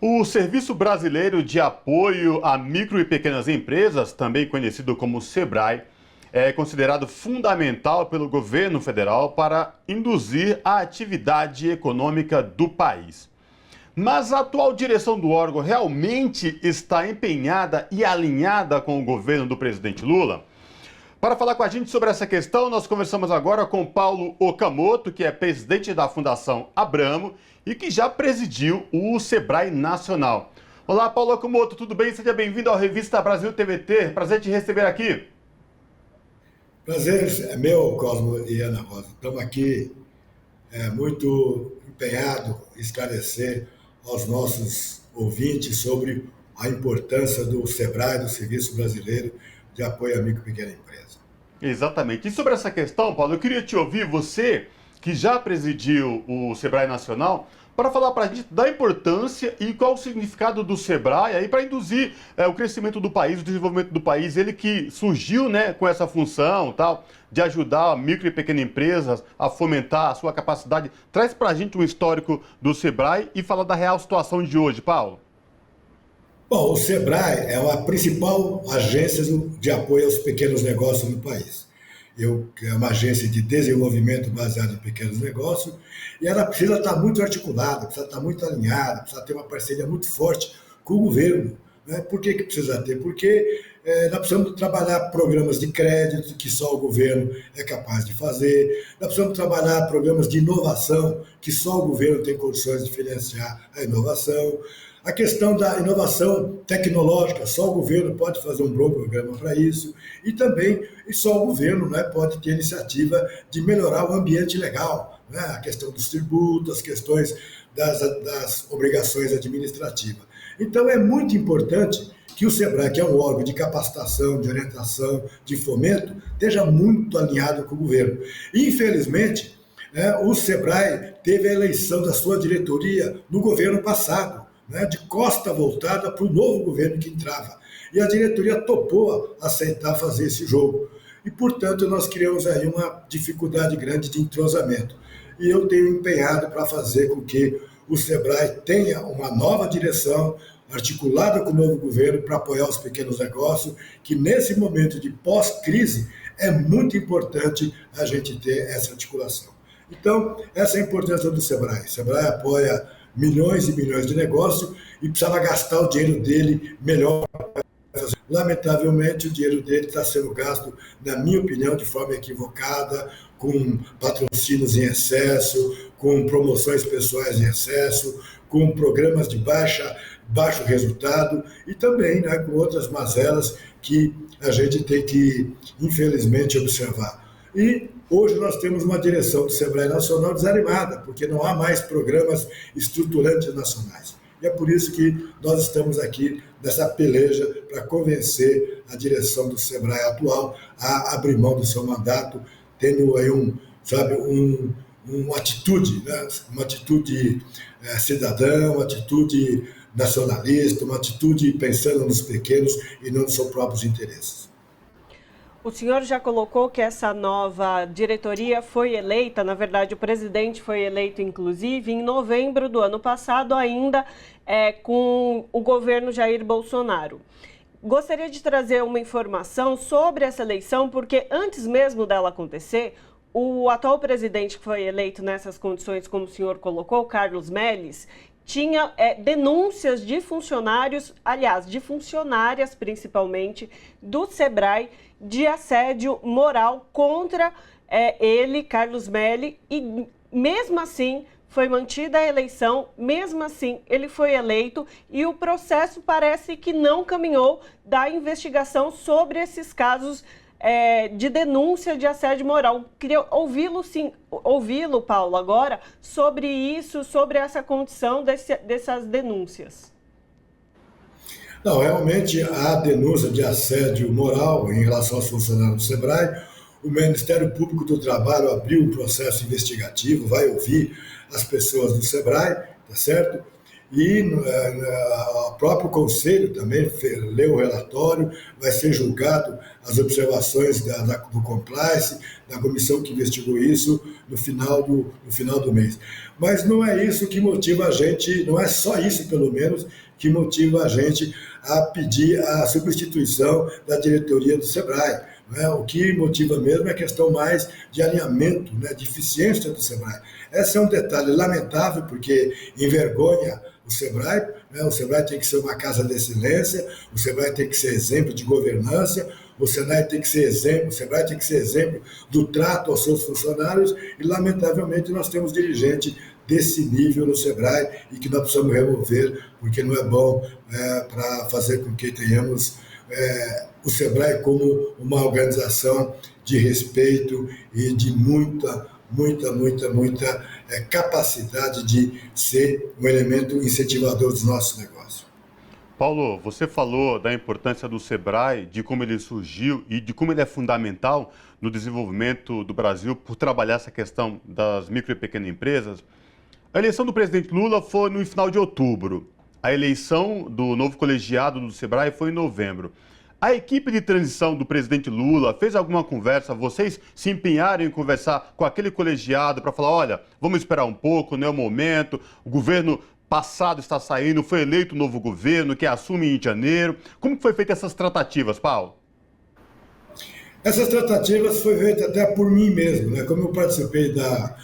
O Serviço Brasileiro de Apoio a Micro e Pequenas Empresas, também conhecido como SEBRAE, é considerado fundamental pelo governo federal para induzir a atividade econômica do país. Mas a atual direção do órgão realmente está empenhada e alinhada com o governo do presidente Lula? Para falar com a gente sobre essa questão, nós conversamos agora com Paulo Okamoto, que é presidente da Fundação Abramo e que já presidiu o SEBRAE Nacional. Olá, Paulo Okamoto, tudo bem? Seja bem-vindo ao Revista Brasil TVT. Prazer te receber aqui. Prazer é meu, Cosmo e Ana Rosa. Estamos aqui muito empenhados em esclarecer aos nossos ouvintes sobre a importância do SEBRAE, do Serviço Brasileiro de Apoio à Micro e Pequena Empresa. Exatamente. E sobre essa questão, Paulo, eu queria te ouvir, você que já presidiu o SEBRAE Nacional, para falar para a gente da importância e qual o significado do SEBRAE aí para induzir o crescimento do país, o desenvolvimento do país, ele que surgiu, né, com essa função tal, de ajudar micro e pequenas empresas a fomentar a sua capacidade. Traz para a gente um histórico do SEBRAE e fala da real situação de hoje, Paulo. Bom, o SEBRAE é a principal agência de apoio aos pequenos negócios no país. É uma agência de desenvolvimento baseada em pequenos negócios e ela precisa estar muito articulada, precisa estar muito alinhada, precisa ter uma parceria muito forte com o governo. Né? Por que precisa ter? Porque nós precisamos trabalhar programas de crédito que só o governo é capaz de fazer, nós precisamos trabalhar programas de inovação que só o governo tem condições de financiar a inovação. A questão da inovação tecnológica, só o governo pode fazer um bom programa para isso, e também só o governo, né, pode ter iniciativa de melhorar o ambiente legal, né, a questão dos tributos, as questões das obrigações administrativas. Então é muito importante que o SEBRAE, que é um órgão de capacitação, de orientação, de fomento, esteja muito alinhado com o governo. Infelizmente, o SEBRAE teve a eleição da sua diretoria no governo passado, de costa voltada para o novo governo que entrava. E a diretoria topou aceitar fazer esse jogo. E, portanto, nós criamos aí uma dificuldade grande de entrosamento. E eu tenho empenhado para fazer com que o SEBRAE tenha uma nova direção, articulada com o novo governo, para apoiar os pequenos negócios, que nesse momento de pós-crise é muito importante a gente ter essa articulação. Então, essa é a importância do SEBRAE. O SEBRAE apoia milhões e milhões de negócios e precisava gastar o dinheiro dele melhor. Lamentavelmente, o dinheiro dele está sendo gasto, na minha opinião, de forma equivocada, com patrocínios em excesso, com promoções pessoais em excesso, com programas de baixo resultado e também, né, com outras mazelas que a gente tem que, infelizmente, observar. E hoje nós temos uma direção do SEBRAE Nacional desanimada, porque não há mais programas estruturantes nacionais. E é por isso que nós estamos aqui nessa peleja para convencer a direção do SEBRAE atual a abrir mão do seu mandato, tendo aí uma atitude, né? Uma atitude cidadã, uma atitude nacionalista, uma atitude pensando nos pequenos e não nos seus próprios interesses. O senhor já colocou que essa nova diretoria foi eleita, na verdade o presidente foi eleito inclusive em novembro do ano passado, ainda com o governo Jair Bolsonaro. Gostaria de trazer uma informação sobre essa eleição, porque antes mesmo dela acontecer, o atual presidente que foi eleito nessas condições, como o senhor colocou, Carlos Melles, tinha denúncias de funcionários, aliás, de funcionárias principalmente, do SEBRAE, de assédio moral contra ele, Carlos Melles, e mesmo assim foi mantida a eleição, mesmo assim ele foi eleito e o processo parece que não caminhou da investigação sobre esses casos de denúncia de assédio moral. Queria ouvi-lo, Paulo, agora, sobre isso, sobre essa condição dessas denúncias. Não, realmente a denúncia de assédio moral em relação aos funcionários do SEBRAE, o Ministério Público do Trabalho abriu um processo investigativo, vai ouvir as pessoas do SEBRAE, tá certo? e o próprio Conselho também leu o relatório, vai ser julgado as observações do compliance, da comissão que investigou isso no final do mês. Mas não é isso que motiva a gente, não é só isso, pelo menos, que motiva a gente a pedir a substituição da diretoria do SEBRAE. Né? O que motiva mesmo é a questão mais de alinhamento, né, de eficiência do SEBRAE. Esse é um detalhe lamentável, porque envergonha o SEBRAE, né? O SEBRAE tem que ser uma casa de excelência, o SEBRAE tem que ser exemplo de governança, o SEBRAE tem que ser exemplo do trato aos seus funcionários, e lamentavelmente nós temos dirigente desse nível no SEBRAE e que nós precisamos remover, porque não é bom para fazer com que tenhamos o SEBRAE como uma organização de respeito e de muita capacidade de ser um elemento incentivador dos nossos negócios. Paulo, você falou da importância do SEBRAE, de como ele surgiu e de como ele é fundamental no desenvolvimento do Brasil por trabalhar essa questão das micro e pequenas empresas. A eleição do presidente Lula foi no final de outubro. A eleição do novo colegiado do SEBRAE foi em novembro. A equipe de transição do presidente Lula fez alguma conversa? Vocês se empenharam em conversar com aquele colegiado para falar, olha, vamos esperar um pouco, não é o momento, o governo passado está saindo, foi eleito um novo governo que assume em janeiro. Como foi feita essas tratativas, Paulo? Essas tratativas foram feitas até por mim mesmo, né? Como eu participei da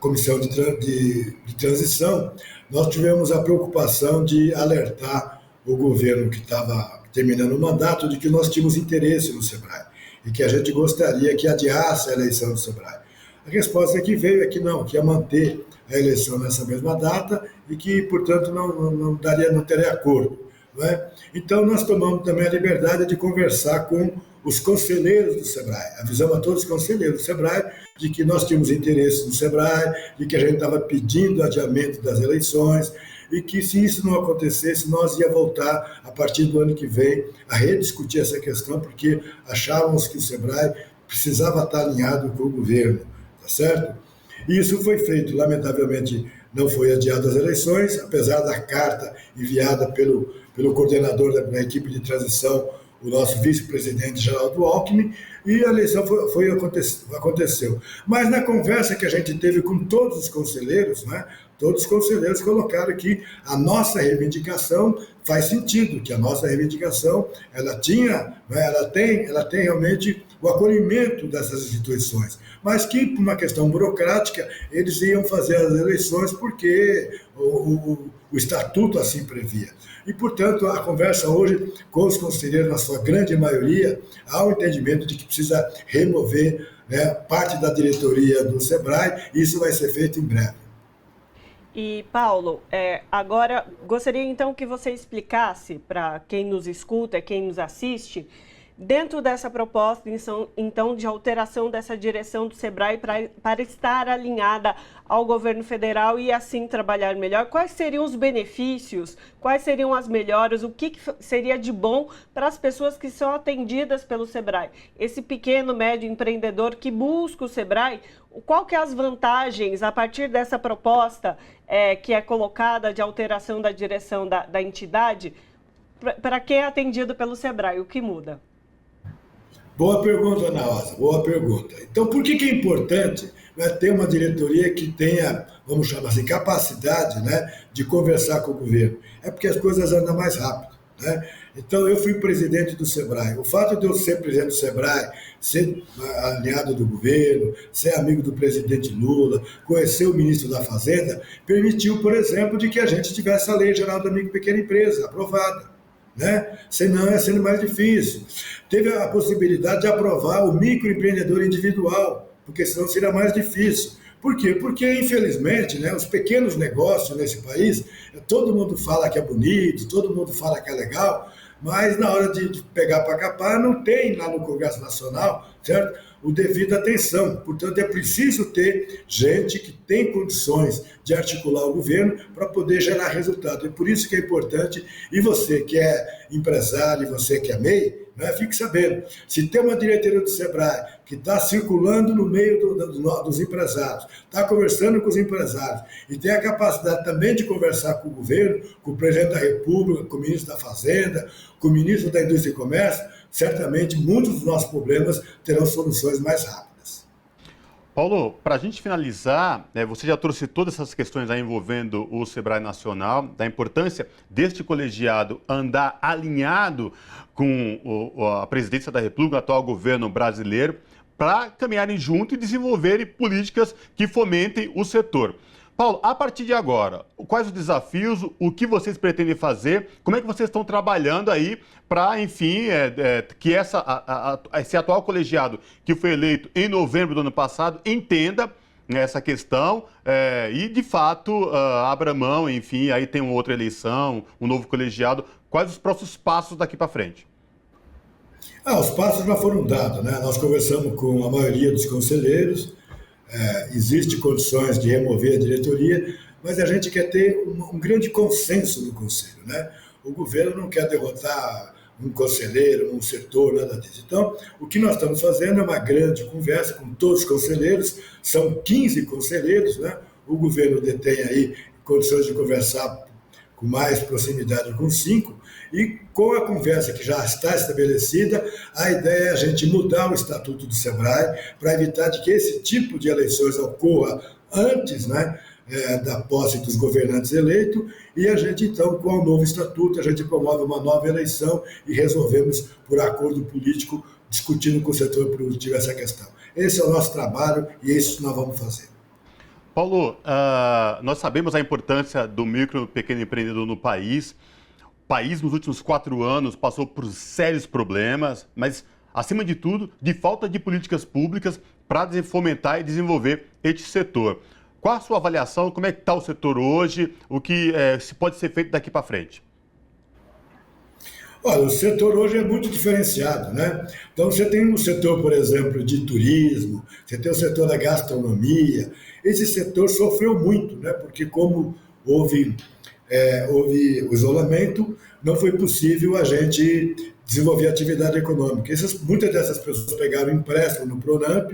comissão de transição, nós tivemos a preocupação de alertar o governo que estava terminando o mandato de que nós tínhamos interesse no SEBRAE e que a gente gostaria que adiasse a eleição do SEBRAE. A resposta que veio é que não, que ia manter a eleição nessa mesma data e que, portanto, não teria acordo. Não é? Então, nós tomamos também a liberdade de conversar com os conselheiros do SEBRAE. Avisamos a todos os conselheiros do SEBRAE de que nós tínhamos interesse no SEBRAE, de que a gente estava pedindo adiamento das eleições, e que, se isso não acontecesse, nós ia voltar, a partir do ano que vem, a rediscutir essa questão, porque achávamos que o SEBRAE precisava estar alinhado com o governo, tá certo? E isso foi feito. Lamentavelmente, não foi adiado as eleições, apesar da carta enviada pelo coordenador da equipe de transição, o nosso vice-presidente Geraldo Alckmin, e a eleição aconteceu. Mas na conversa que a gente teve com todos os conselheiros, né, todos os conselheiros colocaram que a nossa reivindicação faz sentido, que a nossa reivindicação ela tem realmente o acolhimento dessas instituições, mas que, por uma questão burocrática, eles iam fazer as eleições porque o estatuto assim previa. E, portanto, a conversa hoje com os conselheiros, na sua grande maioria, há o entendimento de que precisa remover, né, parte da diretoria do SEBRAE, e isso vai ser feito em breve. E, Paulo, agora gostaria então que você explicasse para quem nos escuta, quem nos assiste, dentro dessa proposta, então, de alteração dessa direção do SEBRAE para estar alinhada ao governo federal e assim trabalhar melhor, quais seriam os benefícios, quais seriam as melhoras, o que seria de bom para as pessoas que são atendidas pelo SEBRAE? Esse pequeno, médio empreendedor que busca o SEBRAE, qual que é as vantagens a partir dessa proposta que é colocada de alteração da direção da entidade para quem é atendido pelo SEBRAE? O que muda? Boa pergunta, Ana Rosa, boa pergunta. Então, por que é importante, né, ter uma diretoria que tenha, vamos chamar assim, capacidade, né, de conversar com o governo? É porque as coisas andam mais rápido, né? Então, eu fui presidente do SEBRAE. O fato de eu ser presidente do SEBRAE, ser aliado do governo, ser amigo do presidente Lula, conhecer o ministro da Fazenda, permitiu, por exemplo, de que a gente tivesse a Lei Geral da Micro e Pequena Empresa aprovada, né? Senão ia sendo mais difícil. Teve a possibilidade de aprovar o microempreendedor individual, porque senão seria mais difícil. Por quê? Porque, infelizmente, né, os pequenos negócios nesse país, todo mundo fala que é bonito, todo mundo fala que é legal, mas na hora de pegar para capar, não tem lá no Congresso Nacional, certo? O devido atenção. Portanto, é preciso ter gente que tem condições de articular o governo para poder gerar resultado. É por isso que é importante, e você que é empresário, e você que é MEI, né? Fique sabendo, se tem uma diretoria do SEBRAE que está circulando no meio dos empresários, está conversando com os empresários e tem a capacidade também de conversar com o governo, com o presidente da República, com o ministro da Fazenda, com o ministro da Indústria e Comércio, certamente muitos dos nossos problemas terão soluções mais rápidas. Paulo, para a gente finalizar, você já trouxe todas essas questões aí envolvendo o SEBRAE Nacional, da importância deste colegiado andar alinhado com a presidência da República, o atual governo brasileiro, para caminharem junto e desenvolverem políticas que fomentem o setor. Paulo, a partir de agora, quais os desafios, o que vocês pretendem fazer, como é que vocês estão trabalhando aí para, enfim, que esse atual colegiado que foi eleito em novembro do ano passado entenda essa questão e, de fato, abra mão, enfim, aí tem uma outra eleição, um novo colegiado. Quais os próximos passos daqui para frente? Os passos já foram dados, né? Nós conversamos com a maioria dos conselheiros, existe condições de remover a diretoria, mas a gente quer ter um grande consenso no Conselho, né? O governo não quer derrotar um conselheiro, um setor, nada disso. Então, o que nós estamos fazendo é uma grande conversa com todos os conselheiros, são 15 conselheiros, né? O governo detém aí condições de conversar com mais proximidade com 5, e com a conversa que já está estabelecida, a ideia é a gente mudar o Estatuto do SEBRAE para evitar de que esse tipo de eleições ocorra antes, né, da posse dos governantes eleitos, e a gente, então, com o novo Estatuto, a gente promove uma nova eleição e resolvemos, por acordo político, discutindo com o setor produtivo essa questão. Esse é o nosso trabalho e é isso que nós vamos fazer. Paulo, nós sabemos a importância do micro e pequeno empreendedor no país. O país, nos últimos 4 anos, passou por sérios problemas, mas, acima de tudo, de falta de políticas públicas para fomentar e desenvolver este setor. Qual a sua avaliação? Como é que está o setor hoje? O que se pode ser feito daqui para frente? Olha, o setor hoje é muito diferenciado, né? Então, você tem um setor, por exemplo, de turismo, você tem o setor da gastronomia. Esse setor sofreu muito, né? Porque como houve o isolamento, não foi possível a gente desenvolver atividade econômica. Muitas dessas pessoas pegaram empréstimo no Pronamp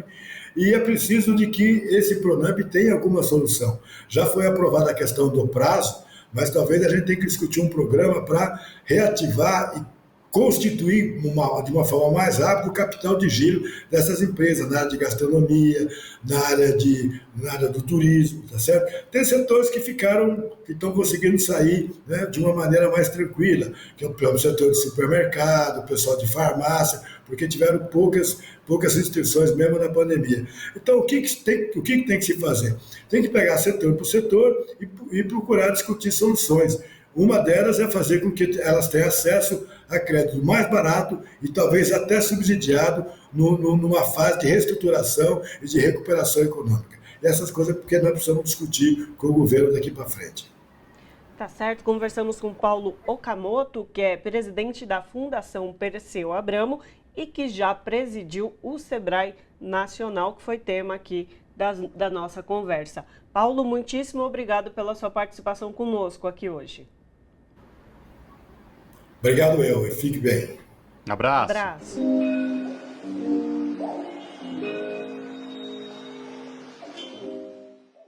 e é preciso de que esse Pronamp tenha alguma solução. Já foi aprovada a questão do prazo, mas talvez a gente tenha que discutir um programa para reativar e constituir de uma forma mais rápida o capital de giro dessas empresas, na área de gastronomia, na área do turismo, tá certo? Tem setores que estão conseguindo sair, né, de uma maneira mais tranquila, que é o próprio setor de supermercado, o pessoal de farmácia, porque tiveram poucas restrições mesmo na pandemia. Então, o que tem que se fazer? Tem que pegar setor por setor e procurar discutir soluções. Uma delas é fazer com que elas tenham acesso a crédito mais barato e talvez até subsidiado numa fase de reestruturação e de recuperação econômica. E essas coisas porque nós precisamos discutir com o governo daqui para frente. Tá certo, conversamos com Paulo Okamoto, que é presidente da Fundação Perseu Abramo e que já presidiu o SEBRAE Nacional, que foi tema aqui da nossa conversa. Paulo, muitíssimo obrigado pela sua participação conosco aqui hoje. Obrigado, e fique bem. Abraço. Abraço.